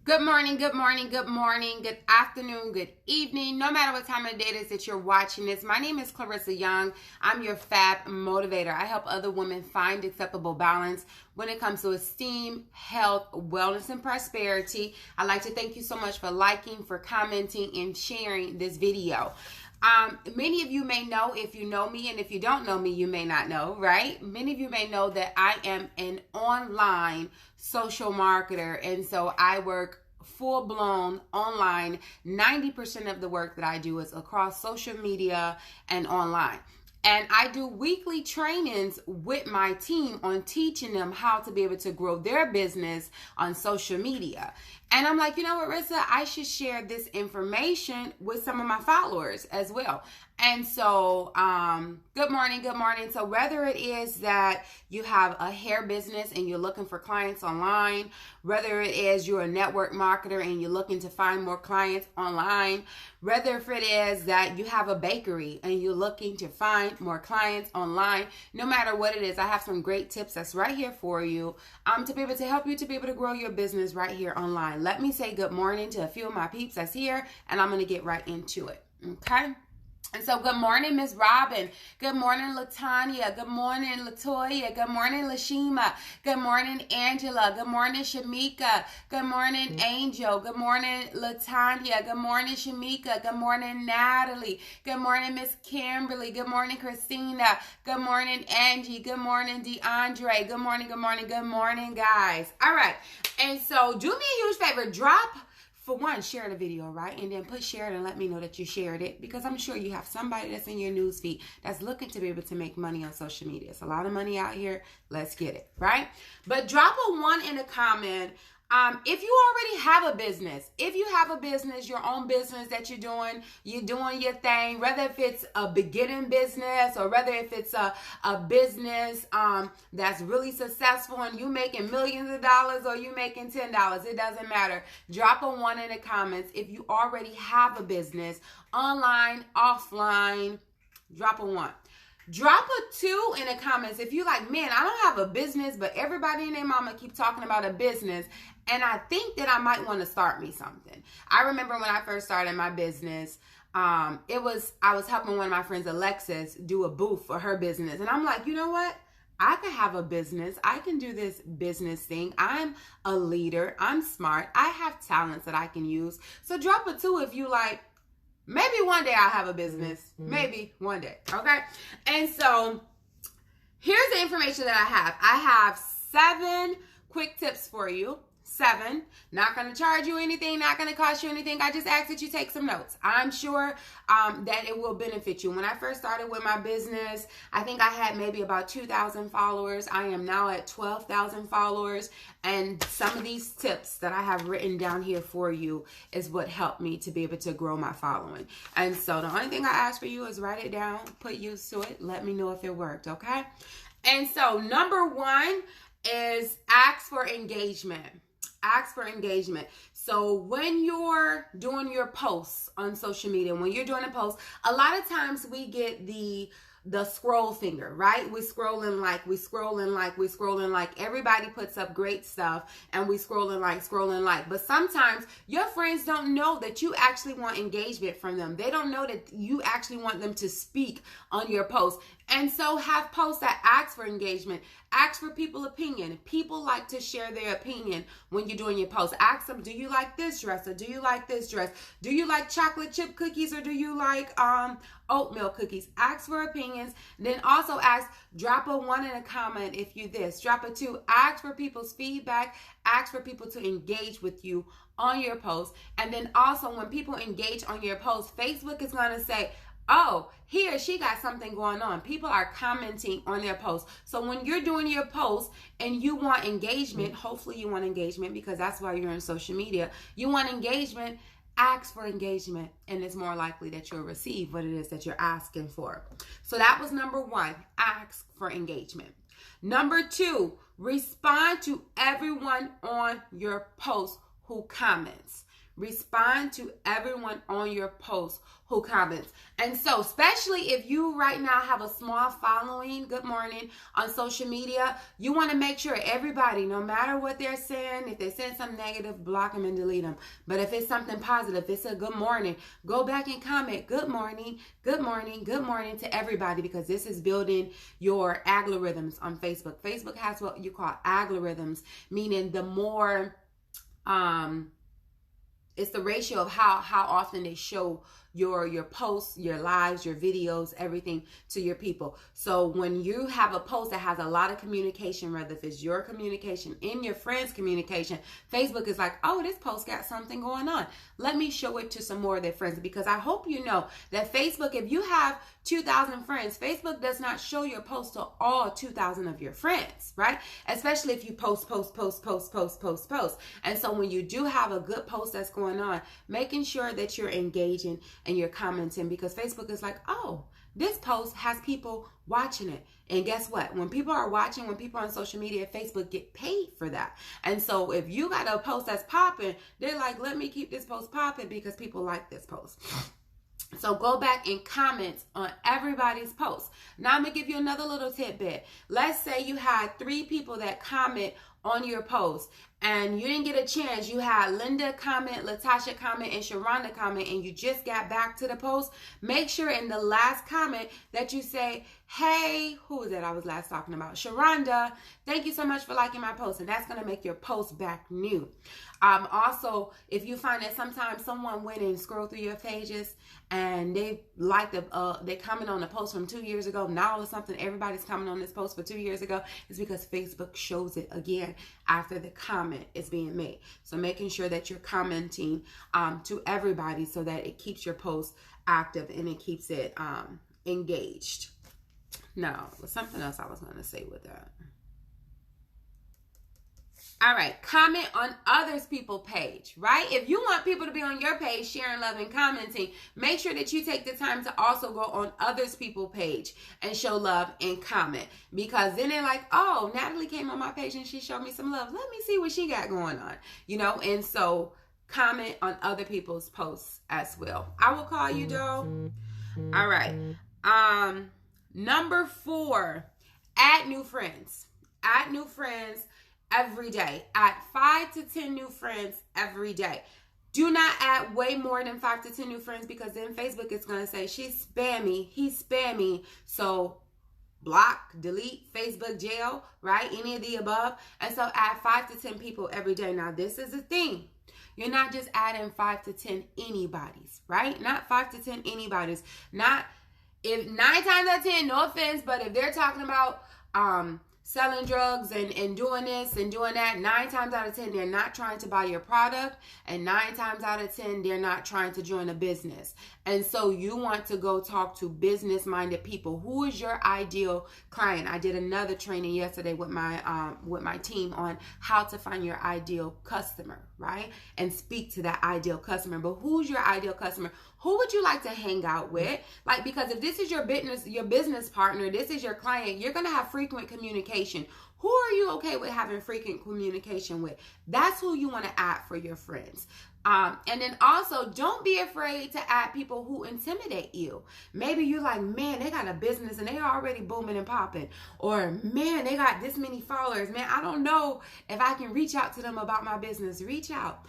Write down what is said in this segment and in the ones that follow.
Good morning, good morning, good morning, good afternoon, good evening. No matter what time of the day it is that you're watching this, my name is Clarissa Young. I'm your Fab Motivator. I help other women find acceptable balance when it comes to esteem, health, wellness, and prosperity. I'd like to thank you so much for liking, for commenting, and sharing this video. Many of you may know if you know me, and if you don't know me, you may not know, right? Many of you may know that I am an online social marketer, and so I work full-blown online. 90% of the work that I do is across social media and online. And I do weekly trainings with my team on teaching them how to be able to grow their business on social media. And I'm like, you know what, Rissa, I should share this information with some of my followers as well. And so, good morning, good morning. So whether it is that you have a hair business and you're looking for clients online, whether it is you're a network marketer and you're looking to find more clients online, whether if it is that you have a bakery and you're looking to find more clients online, no matter what it is, I have some great tips that's right here for you to be able to help you to be able to grow your business right here online. Let me say good morning to a few of my peeps that's here, and I'm going to get right into it. Okay? And so, good morning, Miss Robin. Good morning, Latanya. Good morning, Latoya. Good morning, Lashima. Good morning, Angela. Good morning, Shamika. Good morning, Angel. Good morning, Latanya. Good morning, Shamika. Good morning, Natalie. Good morning, Miss Kimberly. Good morning, Christina. Good morning, Angie. Good morning, DeAndre. Good morning, good morning, good morning, guys. All right. And so, do me a huge favor. For one, share the video, right? And then share it and let me know that you shared it, because I'm sure you have somebody that's in your newsfeed that's looking to be able to make money on social media. It's a lot of money out here. Let's get it, right? But drop a 1 in the comment. If you already have a business, your own business that you're doing your thing, whether if it's a beginning business or whether if it's a business that's really successful and you making millions of dollars or you making $10, it doesn't matter. Drop a 1 in the comments if you already have a business, online, offline. Drop a 1. Drop a 2 in the comments if you like, man, I don't have a business, but everybody and their mama keep talking about a business, and I think that I might want to start me something. I remember when I first started my business, I was helping one of my friends, Alexis, do a booth for her business, and I'm like, you know what? I could have a business. I can do this business thing. I'm a leader. I'm smart. I have talents that I can use. So drop a 2 if you like, maybe one day I'll have a business. Maybe one day. Okay? And so here's the information that I have. I have 7 quick tips for you. 7. Not going to charge you anything. Not going to cost you anything. I just ask that you take some notes. I'm sure that it will benefit you. When I first started with my business, I think I had maybe about 2,000 followers. I am now at 12,000 followers. And some of these tips that I have written down here for you is what helped me to be able to grow my following. And so the only thing I ask for you is write it down, put use to it. Let me know if it worked, okay? And so number 1 is ask for engagement. Ask for engagement. So when you're doing your posts on social media, when you're doing a post, a lot of times we get the scroll finger, right? We scroll and like. Everybody puts up great stuff and we scroll and like. But sometimes your friends don't know that you actually want engagement from them. They don't know that you actually want them to speak on your post. And so have posts that ask for engagement. Ask for people's opinion. People like to share their opinion when you're doing your post. Ask them, do you like this dress or do you like this dress? Do you like chocolate chip cookies or do you like oatmeal cookies? Ask for opinions. Then also drop a 1 in a comment if you this. Drop a 2. Ask for people's feedback. Ask for people to engage with you on your post. And then also when people engage on your post, Facebook is going to say, oh, he or she got something going on. People are commenting on their posts. So when you're doing your post and you want engagement, hopefully you want engagement because that's why you're on social media. You want engagement, ask for engagement, and it's more likely that you'll receive what it is that you're asking for. So that was number 1, ask for engagement. Number 2, respond to everyone on your post who comments. Respond to everyone on your post who comments. And so, especially if you right now have a small following, good morning, on social media, you want to make sure everybody, no matter what they're saying, if they're saying something negative, block them and delete them. But if it's something positive, if it's a good morning, go back and comment, good morning, good morning, good morning to everybody, because this is building your algorithms on Facebook. Facebook has what you call algorithms, meaning the more, it's the ratio of how often they show your posts, your lives, your videos, everything to your people. So when you have a post that has a lot of communication, whether if it's your communication in your friends' communication, Facebook is like, oh, this post got something going on. Let me show it to some more of their friends. Because I hope you know that Facebook, if you have 2,000 friends, Facebook does not show your post to all 2,000 of your friends, right? Especially if you post. And so when you do have a good post that's going on, making sure that you're engaging and you're commenting, because Facebook is like, oh, this post has people watching it. And guess what? When people are watching, when people are on social media, Facebook get paid for that. And so if you got a post that's popping, they're like, let me keep this post popping because people like this post. So go back and comment on everybody's post. Now I'm going to give you another little tidbit. Let's say you had 3 people that comment on your post and you didn't get a chance. You had Linda comment, Latasha comment, and Sharonda comment, and you just got back to the post. Make sure in the last comment that you say, hey, who was that I was last talking about? Sharonda, thank you so much for liking my post. And that's going to make your post back new. Also, if you find that sometimes someone went and scrolled through your pages and they liked they comment on a post from 2 years ago, now all of a sudden everybody's commenting on this post for 2 years ago, it's because Facebook shows it again after the comment is being made. So making sure that you're commenting to everybody so that it keeps your post active and it keeps it engaged. Now, something else I was going to say with that. All right, comment on others people's page, right? If you want people to be on your page, sharing, love, and commenting, make sure that you take the time to also go on others people's page and show love and comment. Because then they're like, oh, Natalie came on my page and she showed me some love. Let me see what she got going on, you know? And so comment on other people's posts as well. I will call you, Joe. All right. Number 4, add new friends. Add new friends every day. Add 5 to 10 new friends every day. Do not add way more than 5 to 10 new friends, because then Facebook is going to say she's spammy, he's spammy. So block, delete, Facebook jail, right? Any of the above. And so add 5 to 10 people every day. Now this is the thing. You're not just adding 5 to 10 anybody's, right? Not 5 to 10 anybody's. Not if 9 times out of 10, no offense, but if they're talking about selling drugs and doing this and doing that, 9 times out of 10, they're not trying to buy your product. And 9 times out of 10, they're not trying to join a business. And so you want to go talk to business-minded people. Who is your ideal client? I did another training yesterday with my team on how to find your ideal customer, right? And speak to that ideal customer. But who's your ideal customer? Who would you like to hang out with? Like, because if this is your business partner, this is your client, you're going to have frequent communication. Who are you okay with having frequent communication with? That's who you want to add for your friends. And then also, don't be afraid to add people who intimidate you. Maybe you're like, man, they got a business and they already booming and popping. Or, man, they got this many followers. Man, I don't know if I can reach out to them about my business. Reach out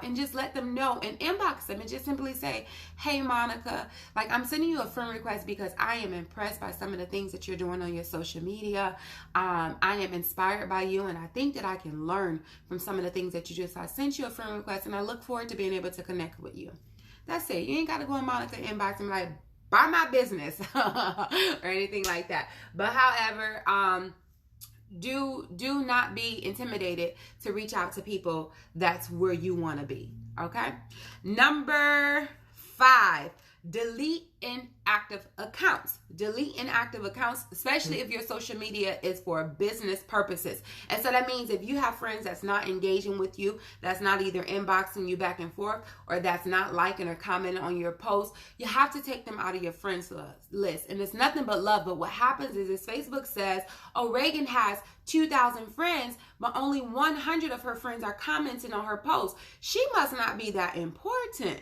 and just let them know and inbox them and just simply say, hey, Monica, like, I'm sending you a friend request because I am impressed by some of the things that you're doing on your social media. I am inspired by you, and I think that I can learn from some of the things that you just, I sent you a friend request, and I look forward to being able to connect with you. That's it. You ain't got to go on Monica inbox and be like, buy my business or anything like that. But however, do not be intimidated to reach out to people that's where you want to be. Okay. Number 5, delete inactive accounts. Delete inactive accounts, especially if your social media is for business purposes. And so that means if you have friends that's not engaging with you, that's not either inboxing you back and forth, or that's not liking or commenting on your post, you have to take them out of your friends list. And it's nothing but love. But what happens is Facebook says, oh, Reagan has 2,000 friends, but only 100 of her friends are commenting on her post. She must not be that important.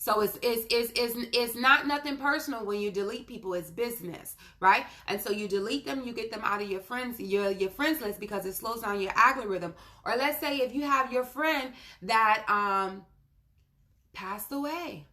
So it's not nothing personal when you delete people. It's business, right? And so you delete them, you get them out of your friends list, because it slows down your algorithm. Or let's say if you have your friend that passed away,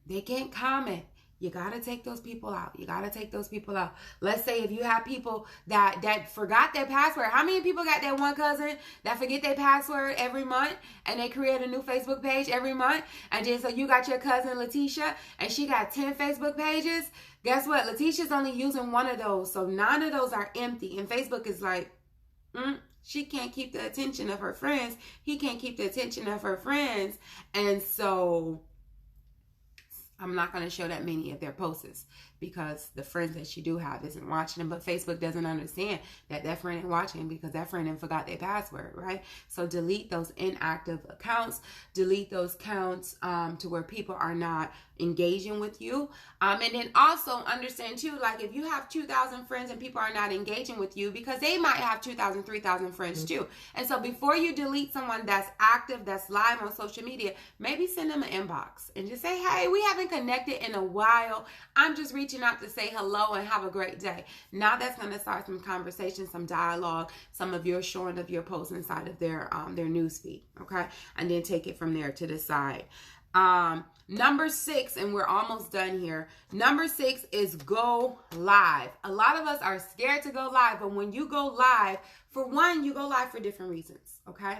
they can't comment. You got to take those people out. You got to take those people out. Let's say if you have people that forgot their password. How many people got that one cousin that forget their password every month and they create a new Facebook page every month? And then so you got your cousin Letitia and she got 10 Facebook pages. Guess what? Letitia's only using one of those. So 9 of those are empty. And Facebook is like, she can't keep the attention of her friends. He can't keep the attention of her friends. And so I'm not going to show that many of their posts because the friends that she do have isn't watching them. But Facebook doesn't understand that that friend ain't watching because that friend didn't forgot their password, right? So delete those inactive accounts. Delete those accounts to where people are not engaging with you. And then also understand too, like if you have 2,000 friends and people are not engaging with you, because they might have 2,000, 3,000 friends too. And so before you delete someone that's active, that's live on social media, maybe send them an inbox and just say, hey, we haven't connected in a while. I'm just reaching out to say hello and have a great day. Now that's going to start some conversation, some dialogue, some of your showing of your posts inside of their news feed. Okay. And then take it from there to the side. Number 6, and we're almost done here. Number 6 is go live. A lot of us are scared to go live, but when you go live, for one, you go live for different reasons, okay?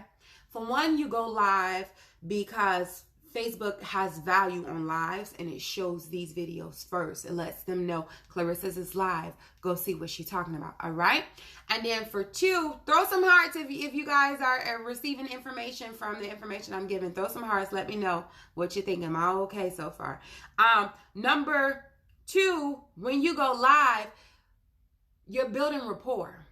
For one, you go live because Facebook has value on lives and it shows these videos first. It lets them know Clarissa's is live. Go see what she's talking about. All right. And then for 2, throw some hearts if you guys are receiving information from the information I'm giving. Throw some hearts. Let me know what you think. Am I okay so far? Number 2, when you go live, you're building rapport.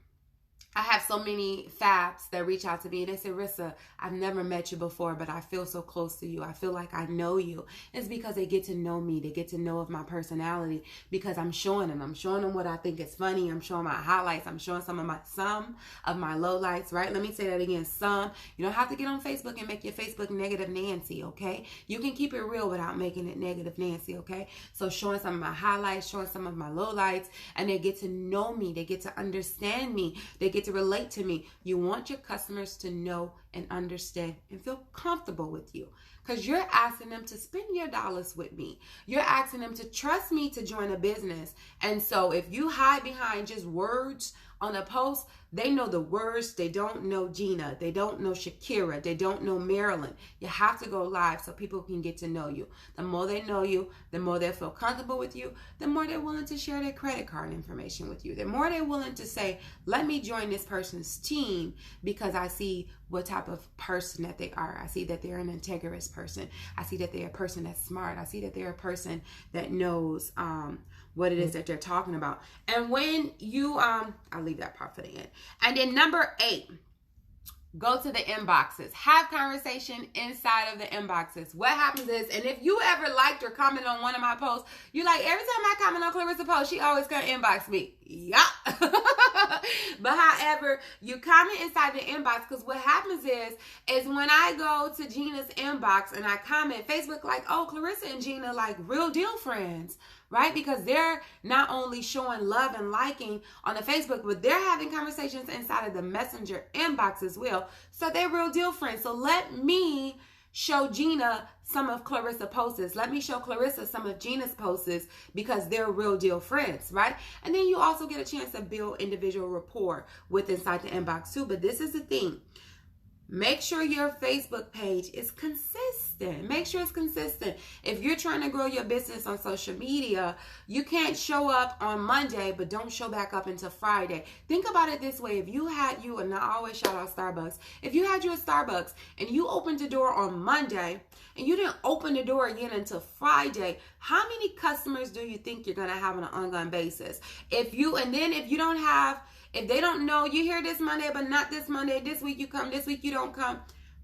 I have so many fabs that reach out to me and they say, Rissa, I've never met you before, but I feel so close to you. I feel like I know you. It's because they get to know me. They get to know of my personality because I'm showing them. I'm showing them what I think is funny. I'm showing my highlights. I'm showing some of my lowlights, right? Let me say that again. Some. You don't have to get on Facebook and make your Facebook negative Nancy, okay? You can keep it real without making it negative Nancy, okay? So showing some of my highlights, showing some of my lowlights, and they get to know me. They get to understand me. They get to relate to me. You want your customers to know and understand and feel comfortable with you because you're asking them to spend your dollars with me. You're asking them to trust me to join a business. And so if you hide behind just words on a post, they know the words. They don't know Gina. They don't know Shakira. They don't know Marilyn. You have to go live so people can get to know you. The more they know you, the more they feel comfortable with you, the more they're willing to share their credit card information with you. The more they're willing to say, let me join this person's team because I see what type of person that they are. I see that they're an integrous person. I see that they're a person that's smart. I see that they're a person that knows what it is that they're talking about. And when you, I'll leave that part for the end. And then number 8, go to the inboxes. Have conversation inside of the inboxes. What happens is, and if you ever liked or commented on one of my posts, you like, every time I comment on Clarissa post, she always gonna inbox me. Yeah. But however, you comment inside the inbox because what happens is when I go to Gina's inbox and I comment, Facebook like, oh, Clarissa and Gina like real deal friends. Right? Because they're not only showing love and liking on the Facebook, but they're having conversations inside of the Messenger inbox as well. So they're real deal friends. So let me show Gina some of Clarissa's posts. Let me show Clarissa some of Gina's posts because they're real deal friends, right? And then you also get a chance to build individual rapport with inside the inbox too. But this is the thing. Make sure your Facebook page is consistent. consistent. Make sure it's consistent. If you're trying to grow your business on social media, you can't show up on Monday, but don't show back up until Friday. Think about it this way. If you had you, and I always shout out Starbucks, if you had you at Starbucks and you opened the door on Monday and you didn't open the door again until Friday, how many customers do you think you're going to have on an ongoing basis? If they don't know, you here this Monday, but not this Monday, this week you come, this week you don't come,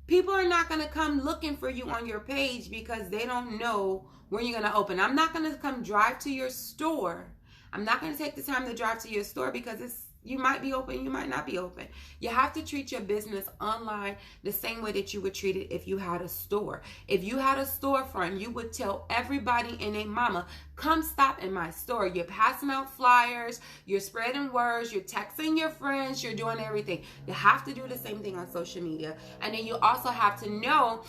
people are not going to come looking for you on your page because they don't know when you're going to open. I'm not going to come drive to your store. I'm not going to take the time to drive to your store because you might be open, you might not be open. You have to treat your business online the same way that you would treat it if you had a store. If you had a storefront, you would tell everybody and their mama, come stop in my store. You're passing out flyers, you're spreading words, you're texting your friends, you're doing everything. You have to do the same thing on social media. And then you also have to know,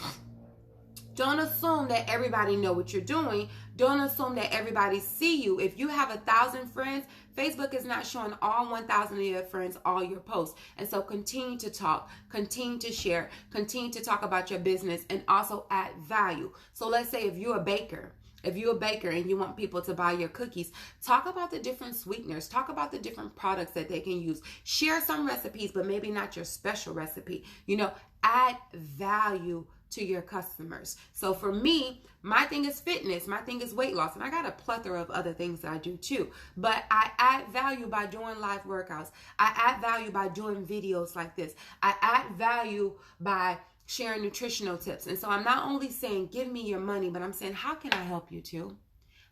don't assume that everybody know what you're doing. Don't assume that everybody see you. If you have 1,000 friends, Facebook is not showing all 1,000 of your friends all your posts. And so continue to talk, continue to share, continue to talk about your business and also add value. So let's say if you're a baker, and you want people to buy your cookies, talk about the different sweeteners. Talk about the different products that they can use. Share some recipes, but maybe not your special recipe. Add value to your customers. So for me, my thing is fitness, my thing is weight loss, and I got a plethora of other things that I do too. But I add value by doing live workouts. I add value by doing videos like this. I add value by sharing nutritional tips. And so I'm not only saying, give me your money, but I'm saying, how can I help you too?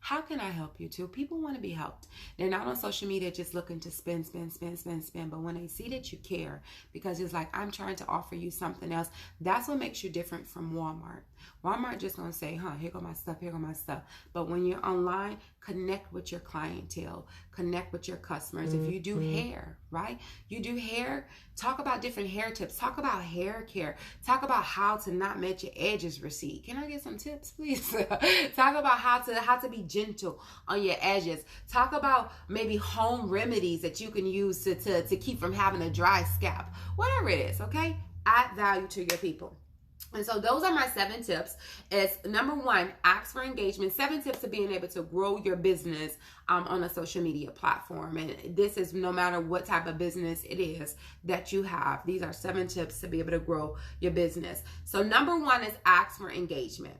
How can I help you too? People want to be helped. They're not on social media just looking to spend. But when they see that you care, because it's like, I'm trying to offer you something else, that's what makes you different from Walmart. Walmart just going to say, here go my stuff, here go my stuff. But when you're online, connect with your clientele, connect with your customers. If you do hair, right? You do hair, talk about different hair tips. Talk about hair care. Talk about how to not let your edges recede. Can I get some tips, please? Talk about how to be gentle on your edges. Talk about maybe home remedies that you can use to keep from having a dry scalp. Whatever it is, okay? Add value to your people. And so those are my 7 tips. It's number 1, ask for engagement. 7 tips to being able to grow your business on a social media platform. And this is no matter what type of business it is that you have. These are 7 tips to be able to grow your business. So number 1 is ask for engagement.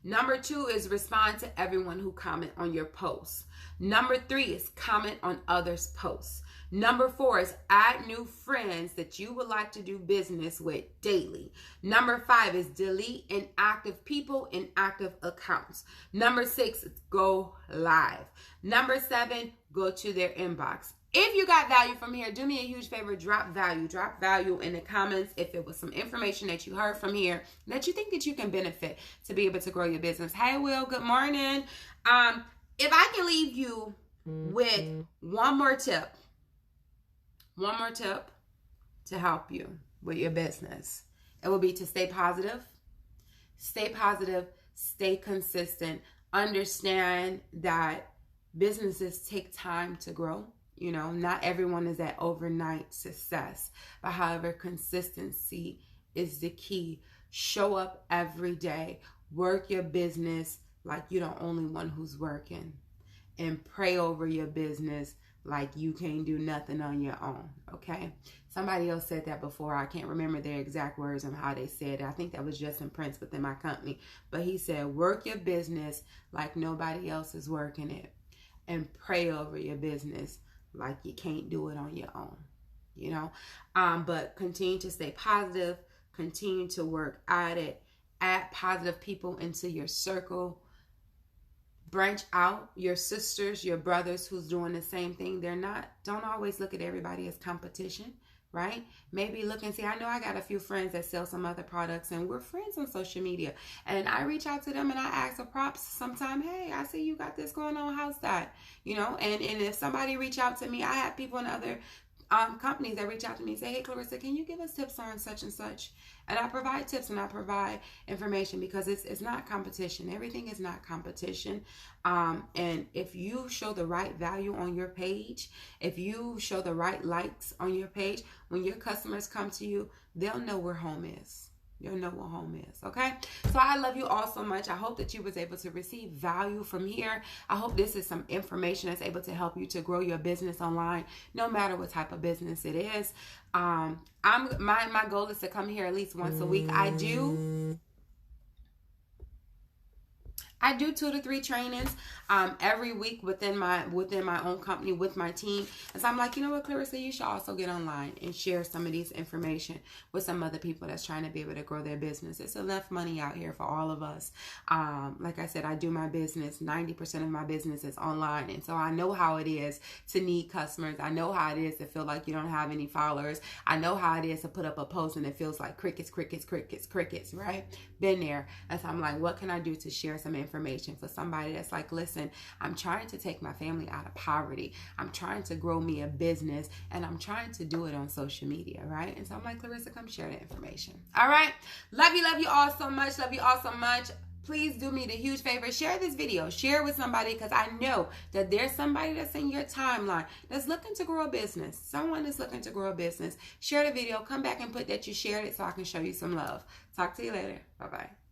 Number 2 is respond to everyone who comment on your posts. Number 3 is comment on others' posts. Number 4 is add new friends that you would like to do business with daily. Number 5 is delete inactive people, inactive accounts. Number 6 is go live. Number 7, go to their inbox. If you got value from here, do me a huge favor, drop value in the comments if it was some information that you heard from here that you think that you can benefit to be able to grow your business. Hey, Will, good morning. If I can leave you with one more tip to help you with your business, it will be to stay positive, stay consistent, understand that businesses take time to grow. Not everyone is at overnight success, but however, consistency is the key. Show up every day, work your business like you're the only one who's working, and pray over your business like you can't do nothing on your own, okay? Somebody else said that before. I can't remember their exact words and how they said it. I think that was Justin Prince within my company. But he said, work your business like nobody else is working it, and pray over your business like you can't do it on your own, but continue to stay positive, continue to work at it, add positive people into your circle, branch out, your sisters, your brothers who's doing the same thing. Don't always look at everybody as competition, right? Maybe look and see, I know I got a few friends that sell some other products and we're friends on social media. And I reach out to them and I ask for props sometime. Hey, I see you got this going on. How's that? And if somebody reach out to me, I have people in other companies that reach out to me and say, hey, Clarissa, can you give us tips on such and such? And I provide tips and I provide information because it's not competition. Everything is not competition. And if you show the right value on your page, if you show the right likes on your page, when your customers come to you, they'll know where home is. you'll know what home is, okay? So I love you all so much. I hope that you was able to receive value from here. I hope this is some information that's able to help you to grow your business online, no matter what type of business it is. My goal is to come here at least once a week. I do 2 to 3 trainings every week within my own company with my team. And so I'm like, you know what, Clarissa, you should also get online and share some of these information with some other people that's trying to be able to grow their business. It's enough money out here for all of us. Like I said, I do my business. 90% of my business is online. And so I know how it is to need customers. I know how it is to feel like you don't have any followers. I know how it is to put up a post and it feels like crickets, crickets, crickets, crickets, right? Been there. And so I'm like, what can I do to share some information for somebody that's like, listen, I'm trying to take my family out of poverty. I'm trying to grow me a business and I'm trying to do it on social media, right? And so I'm like, Clarissa, come share the information. All right. Love you all so much. Love you all so much. Please do me the huge favor. Share this video. Share it with somebody because I know that there's somebody that's in your timeline that's looking to grow a business. Someone is looking to grow a business. Share the video. Come back and put that you shared it so I can show you some love. Talk to you later. Bye-bye.